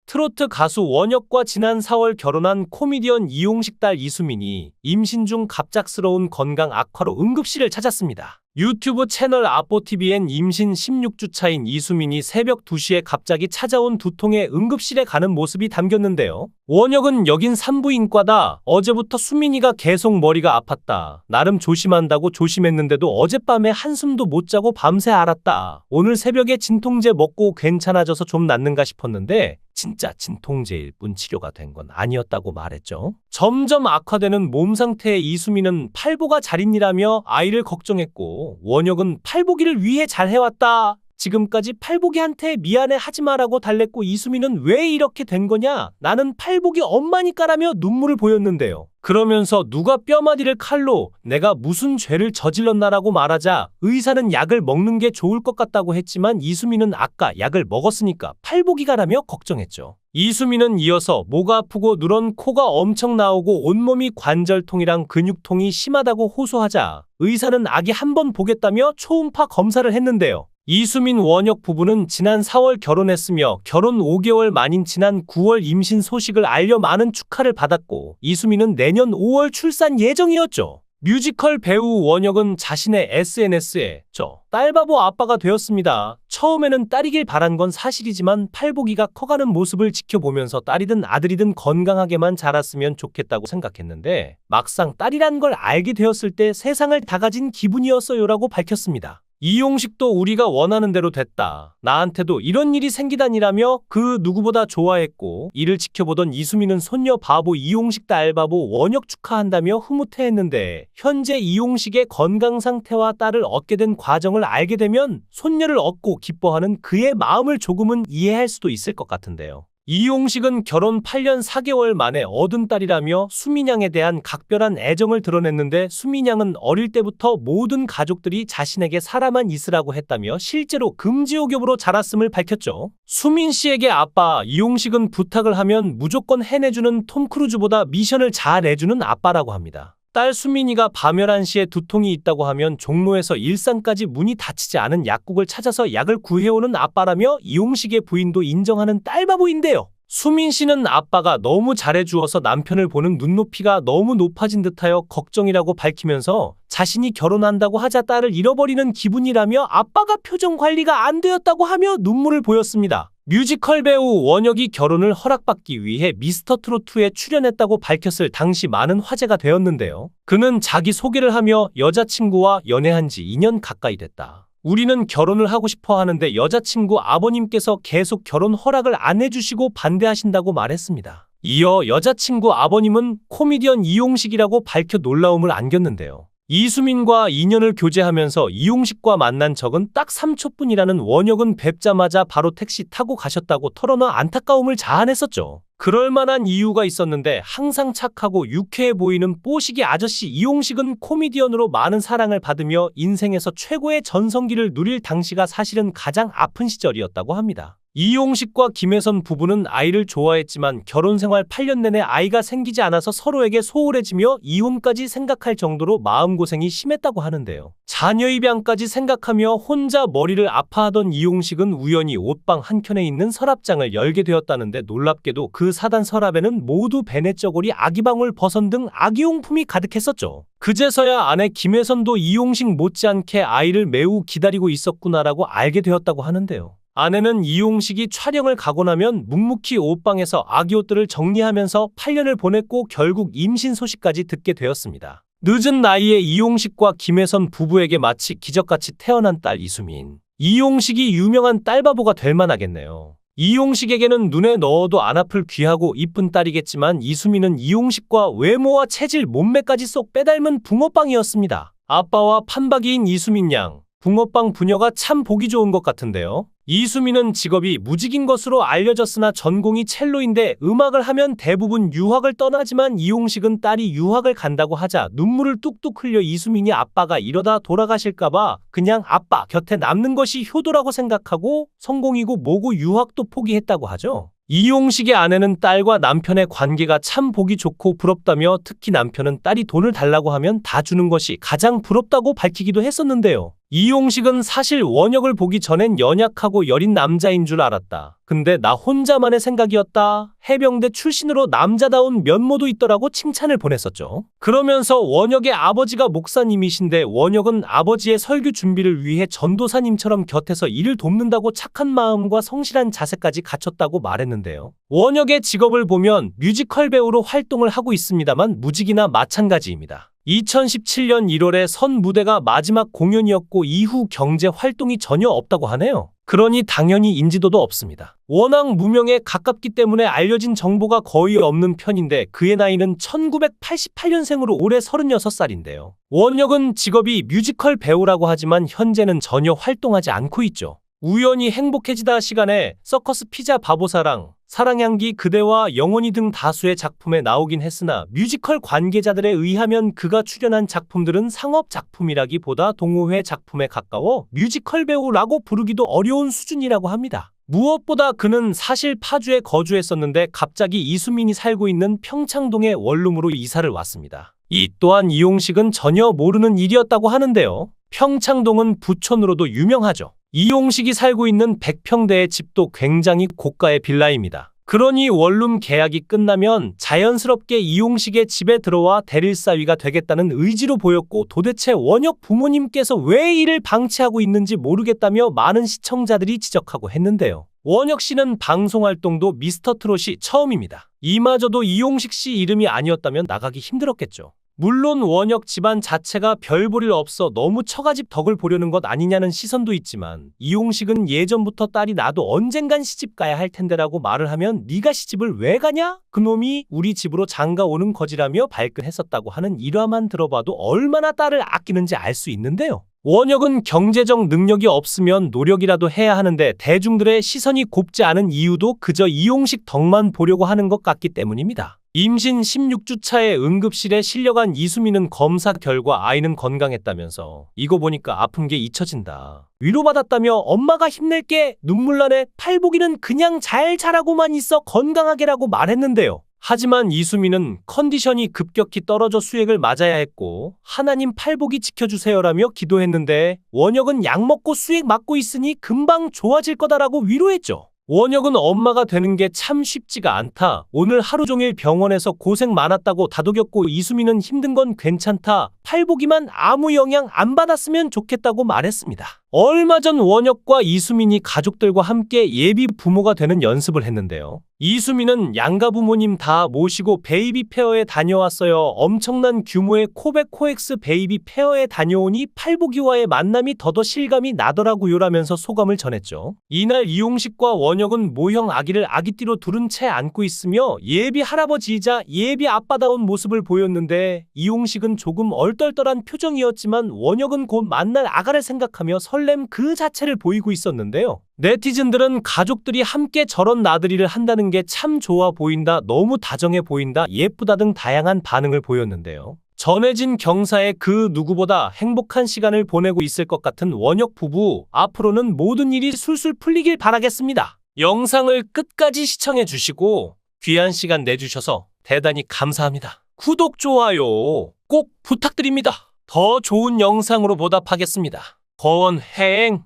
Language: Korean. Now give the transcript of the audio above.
트로트 가수 원혁과 지난 4월 결혼한 코미디언 이용식 딸 이수민이 임신 중 갑작스러운 건강 악화로 응급실을 찾았습니다. 유튜브 채널 아뽀TV엔 임신 16주 차인 이수민이 새벽 2시에 갑자기 찾아온 두통에 응급실에 가는 모습이 담겼는데요. 원혁은 여긴 산부인과다. 어제부터 수민이가 계속 머리가 아팠다. 나름 조심한다고 조심했는데도 어젯밤에 한숨도 못 자고 밤새 앓았다. 오늘 새벽에 진통제 먹고 괜찮아져서 좀 낫는가 싶었는데 진짜 진통제일 뿐 치료가 된 건 아니었다고 말했죠. 점점 악화되는 몸 상태의 이수민은 팔보가 잘인이라며 아이를 걱정했고 원혁은 팔보기를 위해 잘해왔다. 지금까지 팔보기한테 미안해 하지 마라고 달랬고 이수민은 왜 이렇게 된 거냐? 나는 팔보기 엄마니까라며 눈물을 보였는데요. 그러면서 누가 뼈마디를 칼로 내가 무슨 죄를 저질렀나라고 말하자 의사는 약을 먹는 게 좋을 것 같다고 했지만 이수민은 아까 약을 먹었으니까 팔보기가라며 걱정했죠. 이수민은 이어서 목 아프고 누런 코가 엄청 나오고 온몸이 관절통이랑 근육통이 심하다고 호소하자 의사는 아기 한번 보겠다며 초음파 검사를 했는데요. 이수민 원혁 부부는 지난 4월 결혼했으며 결혼 5개월 만인 지난 9월 임신 소식을 알려 많은 축하를 받았고 이수민은 내년 5월 출산 예정이었죠. 뮤지컬 배우 원혁은 자신의 SNS에 저 딸바보 아빠가 되었습니다. 처음에는 딸이길 바란 건 사실이지만 팔보기가 커가는 모습을 지켜보면서 딸이든 아들이든 건강하게만 자랐으면 좋겠다고 생각했는데 막상 딸이란 걸 알게 되었을 때 세상을 다 가진 기분이었어요라고 밝혔습니다. 이용식도 우리가 원하는 대로 됐다. 나한테도 이런 일이 생기다니라며 그 누구보다 좋아했고 이를 지켜보던 이수민은 손녀 바보 이용식 딸 바보 원혁 축하한다며 흐뭇해했는데 현재 이용식의 건강 상태와 딸을 얻게 된 과정을 알게 되면 손녀를 얻고 기뻐하는 그의 마음을 조금은 이해할 수도 있을 것 같은데요. 이용식은 결혼 8년 4개월 만에 얻은 딸이라며 수민양에 대한 각별한 애정을 드러냈는데 수민양은 어릴 때부터 모든 가족들이 자신에게 살아만 있으라고 했다며 실제로 금지옥엽으로 자랐음을 밝혔죠. 수민 씨에게 아빠 이용식은 부탁을 하면 무조건 해내주는 톰 크루즈보다 미션을 잘 해주는 아빠라고 합니다. 딸 수민이가 밤 11시에 두통이 있다고 하면 종로에서 일산까지 문이 닫히지 않은 약국을 찾아서 약을 구해오는 아빠라며 이용식의 부인도 인정하는 딸바보인데요. 수민 씨는 아빠가 너무 잘해주어서 남편을 보는 눈높이가 너무 높아진 듯하여 걱정이라고 밝히면서 자신이 결혼한다고 하자 딸을 잃어버리는 기분이라며 아빠가 표정 관리가 안 되었다고 하며 눈물을 보였습니다. 뮤지컬 배우 원혁이 결혼을 허락받기 위해 미스터트롯2에 출연했다고 밝혔을 당시 많은 화제가 되었는데요. 그는 자기 소개를 하며 여자친구와 연애한 지 2년 가까이 됐다. 우리는 결혼을 하고 싶어 하는데 여자친구 아버님께서 계속 결혼 허락을 안 해주시고 반대하신다고 말했습니다. 이어 여자친구 아버님은 코미디언 이용식이라고 밝혀 놀라움을 안겼는데요. 이수민과 인연을 교제하면서 이용식과 만난 적은 딱 3초뿐이라는 원혁은 뵙자마자 바로 택시 타고 가셨다고 털어놔 안타까움을 자아냈었죠. 그럴 만한 이유가 있었는데 항상 착하고 유쾌해 보이는 뽀시기 아저씨 이용식은 코미디언으로 많은 사랑을 받으며 인생에서 최고의 전성기를 누릴 당시가 사실은 가장 아픈 시절이었다고 합니다. 이용식과 김혜선 부부는 아이를 좋아했지만 결혼 생활 8년 내내 아이가 생기지 않아서 서로에게 소홀해지며 이혼까지 생각할 정도로 마음고생이 심했다고 하는데요. 자녀 입양까지 생각하며 혼자 머리를 아파하던 이용식은 우연히 옷방 한켠에 있는 서랍장을 열게 되었다는데 놀랍게도 그 사단 서랍에는 모두 베넷저고리 아기방울 버선 등 아기용품이 가득했었죠. 그제서야 아내 김혜선도 이용식 못지않게 아이를 매우 기다리고 있었구나라고 알게 되었다고 하는데요. 아내는 이용식이 촬영을 가고 나면 묵묵히 옷방에서 아기 옷들을 정리하면서 8년을 보냈고 결국 임신 소식까지 듣게 되었습니다. 늦은 나이에 이용식과 김혜선 부부에게 마치 기적같이 태어난 딸 이수민. 이용식이 유명한 딸바보가 될 만하겠네요. 이용식에게는 눈에 넣어도 안 아플 귀하고 이쁜 딸이겠지만 이수민은 이용식과 외모와 체질, 몸매까지 쏙 빼닮은 붕어빵이었습니다. 아빠와 판박이인 이수민 양. 붕어빵 부녀가 참 보기 좋은 것 같은데요. 이수민은 직업이 무직인 것으로 알려졌으나 전공이 첼로인데 음악을 하면 대부분 유학을 떠나지만 이용식은 딸이 유학을 간다고 하자 눈물을 뚝뚝 흘려 이수민이 아빠가 이러다 돌아가실까봐 그냥 아빠 곁에 남는 것이 효도라고 생각하고 성공이고 뭐고 유학도 포기했다고 하죠. 이용식의 아내는 딸과 남편의 관계가 참 보기 좋고 부럽다며 특히 남편은 딸이 돈을 달라고 하면 다 주는 것이 가장 부럽다고 밝히기도 했었는데요. 이용식은 사실 원혁을 보기 전엔 연약하고 여린 남자인 줄 알았다. 근데 나 혼자만의 생각이었다. 해병대 출신으로 남자다운 면모도 있더라고 칭찬을 보냈었죠. 그러면서 원혁의 아버지가 목사님이신데 원혁은 아버지의 설교 준비를 위해 전도사님처럼 곁에서 일을 돕는다고 착한 마음과 성실한 자세까지 갖췄다고 말했는데요. 원혁의 직업을 보면 뮤지컬 배우로 활동을 하고 있습니다만 무직이나 마찬가지입니다. 2017년 1월에 선 무대가 마지막 공연이었고 이후 경제 활동이 전혀 없다고 하네요. 그러니 당연히 인지도도 없습니다. 워낙 무명에 가깝기 때문에 알려진 정보가 거의 없는 편인데 그의 나이는 1988년생으로 올해 36살인데요. 원혁은 직업이 뮤지컬 배우라고 하지만 현재는 전혀 활동하지 않고 있죠. 우연히 행복해지다 시간에 서커스 피자 바보사랑, 사랑향기 그대와 영원히 등 다수의 작품에 나오긴 했으나 뮤지컬 관계자들에 의하면 그가 출연한 작품들은 상업 작품이라기보다 동호회 작품에 가까워 뮤지컬 배우라고 부르기도 어려운 수준이라고 합니다. 무엇보다 그는 사실 파주에 거주했었는데 갑자기 이수민이 살고 있는 평창동에 원룸으로 이사를 왔습니다. 이 또한 이용식은 전혀 모르는 일이었다고 하는데요. 평창동은 부촌으로도 유명하죠. 이용식이 살고 있는 100평대의 집도 굉장히 고가의 빌라입니다. 그러니 원룸 계약이 끝나면 자연스럽게 이용식의 집에 들어와 대릴사위가 되겠다는 의지로 보였고 도대체 원혁 부모님께서 왜 이를 방치하고 있는지 모르겠다며 많은 시청자들이 지적하고 했는데요. 원혁 씨는 방송 활동도 미스터트롯이 처음입니다. 이마저도 이용식 씨 이름이 아니었다면 나가기 힘들었겠죠. 물론 원혁 집안 자체가 별 볼 일 없어 너무 처가집 덕을 보려는 것 아니냐는 시선도 있지만 이용식은 예전부터 딸이 나도 언젠간 시집 가야 할 텐데라고 말을 하면 네가 시집을 왜 가냐? 그놈이 우리 집으로 장가 오는 거지라며 발끈했었다고 하는 일화만 들어봐도 얼마나 딸을 아끼는지 알 수 있는데요. 원혁은 경제적 능력이 없으면 노력이라도 해야 하는데 대중들의 시선이 곱지 않은 이유도 그저 이용식 덕만 보려고 하는 것 같기 때문입니다. 임신 16주 차에 응급실에 실려간 이수민은 검사 결과 아이는 건강했다면서 이거 보니까 아픈 게 잊혀진다. 위로받았다며 엄마가 힘낼게 눈물 나네 팔복이는 그냥 잘 자라고만 있어 건강하게라고 말했는데요. 하지만 이수민은 컨디션이 급격히 떨어져 수액을 맞아야 했고 하나님 팔복이 지켜주세요라며 기도했는데 원혁은 약 먹고 수액 맞고 있으니 금방 좋아질 거다라고 위로했죠. 원혁은 엄마가 되는 게 참 쉽지가 않다. 오늘 하루 종일 병원에서 고생 많았다고 다독였고 이수민은 힘든 건 괜찮다. 팔복이만 아무 영향 안 받았으면 좋겠다고 말했습니다. 얼마 전 원혁과 이수민이 가족들과 함께 예비 부모가 되는 연습을 했는데요. 이수민은 양가 부모님 다 모시고 베이비 페어에 다녀왔어요. 엄청난 규모의 코백 코엑스 베이비 페어에 다녀오니 팔복이와의 만남이 더더 실감이 나더라고요라면서 소감을 전했죠. 이날 이용식과 원혁은 모형 아기를 아기띠로 두른 채 안고 있으며 예비 할아버지이자 예비 아빠다운 모습을 보였는데 이용식은 조금 얼떨떨한 표정이었지만 원혁은 곧 만날 아가를 생각하며 설렘 그 자체를 보이고 있었는데요. 네티즌들은 가족들이 함께 저런 나들이를 한다는 게 참 좋아 보인다, 너무 다정해 보인다, 예쁘다 등 다양한 반응을 보였는데요. 전해진 경사에 그 누구보다 행복한 시간을 보내고 있을 것 같은 원혁 부부, 앞으로는 모든 일이 술술 풀리길 바라겠습니다. 영상을 끝까지 시청해 주시고 귀한 시간 내주셔서 대단히 감사합니다. 구독, 좋아요 꼭 부탁드립니다. 더 좋은 영상으로 보답하겠습니다. 거원 해행